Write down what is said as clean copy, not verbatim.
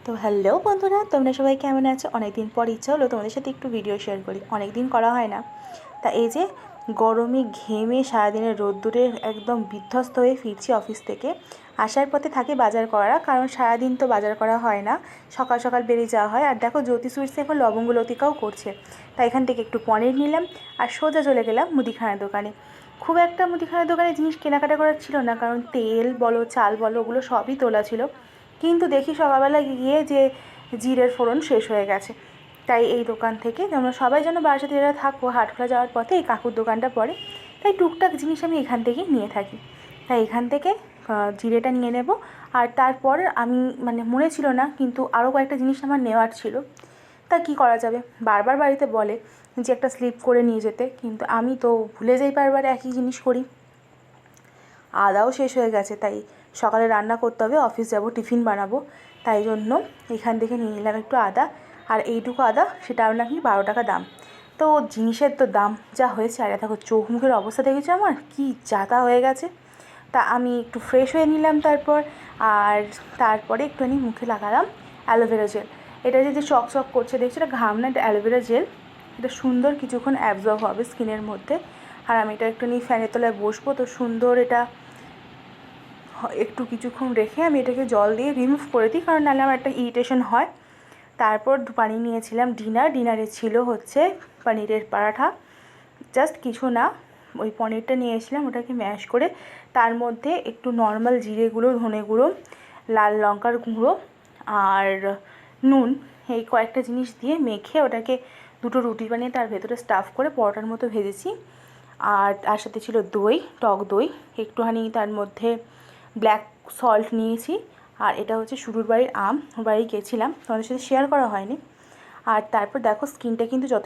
তো হ্যালো বন্ধুরা, তোমরা সবাই কেমন আছো? অনেক দিন পর ইচ্ছা হলো তোমাদের সাথে একটু ভিডিও শেয়ার করি। অনেক দিন করা হয় না। তা এই যে গরমে ঘেমে সারাদিনের রোদ্দুরে একদম বিধ্বস্ত হয়ে ফিরছি অফিস থেকে। আসার পথে থাকে বাজার করা, কারণ সারাদিন তো বাজার করা হয় না, সকাল সকাল বেরিয়ে যাওয়া হয়। আর দেখো জ্যোতি সুইটসে এখন লবঙ্গ লতিকাও করছে, তাই এখান থেকে একটু পনির নিলাম আর সোজা চলে গেলাম মুদিখানার দোকানে। খুব একটা মুদিখানার দোকানে জিনিস কেনাকাটা করার ছিল না, কারণ তেল বলো চাল বলো ওগুলো সবই তোলা ছিল। কিন্তু দেখি সকালবেলা গিয়ে যে জিরের ফোড়ন শেষ হয়ে গেছে। তাই এই দোকান থেকে আমরা সবাই যেন বারাসাতে যারা থাকবো, হাটখোলা যাওয়ার পথে এই কাকুর দোকানটা পড়ে, তাই টুকটাক জিনিস আমি এখান থেকেই নিয়ে থাকি। তাই এখান থেকে জিরেটা নিয়ে নেব। আর তারপর আমি মনে ছিল না, কিন্তু আরও কয়েকটা জিনিস আমার নেওয়ার ছিল। তা কী করা যাবে, বারবার বাড়িতে বলে যে একটা স্লিপ করে নিয়ে যেতে, কিন্তু আমি তো ভুলে যাই, বারবার একই জিনিস করি। আদাও শেষ হয়ে গেছে, তাই সকালে রান্না করতে হবে, অফিস যাব, টিফিন বানাবো, তাই জন্য এখান থেকে নিয়ে নিলাম একটু আদা। আর এইটুকু আদা, সেটাও নাকি 12 টাকা দাম। তো জিনিসের তো দাম যা হয়েছে, আর দেখো চোখ মুখের অবস্থা দেখেছো আমার কি যাতা হয়ে গেছে। তা আমি একটু ফ্রেশ হয়ে নিলাম তারপর। আর তারপরে একটুখানি মুখে লাগালাম অ্যালোভেরা জেল। এটা যে চকচক করছে দেখছো, এটা ঘাম না, এটা অ্যালোভেরা জেল। এটা সুন্দর কিছুক্ষণ অ্যাবজর্ব হবে স্কিনের মধ্যে। আর আমি এটা একটু নিয়ে ফ্যানের তলায় বসবো, তো সুন্দর এটা একটু কিছুক্ষণ রেখে আমি এটাকে জল দিয়ে রিমুভ করে দিই, কারণ নাহলে আমার একটা ইরিটেশন হয়। তারপর পানি নিয়েছিলাম ডিনারে ছিল হচ্ছে পনিরের পরাঠা। জাস্ট কিছু না, ওই পনিরটা নিয়ে এসেছিলাম, ওটাকে ম্যাশ করে তার মধ্যে একটু নর্মাল জিরে গুঁড়ো, ধনে গুঁড়ো, লাল লঙ্কার গুঁড়ো আর নুন, এই কয়েকটা জিনিস দিয়ে মেখে ওটাকে দুটো রুটি বানিয়ে তার ভেতরে স্টাফ করে পরোটার মতো ভেজেছি। আর তার সাথে ছিল দই, টক দই, একটুখানি তার মধ্যে ব্ল্যাক সল্ট নিয়েছি। আর এটা হচ্ছে শুরুর বাড়ির আম, ওর বাড়ি গেছিলাম, তোমাদের সাথে শেয়ার করা হয়নি। আর তারপর দেখো স্কিনটা কিন্তু যথেষ্ট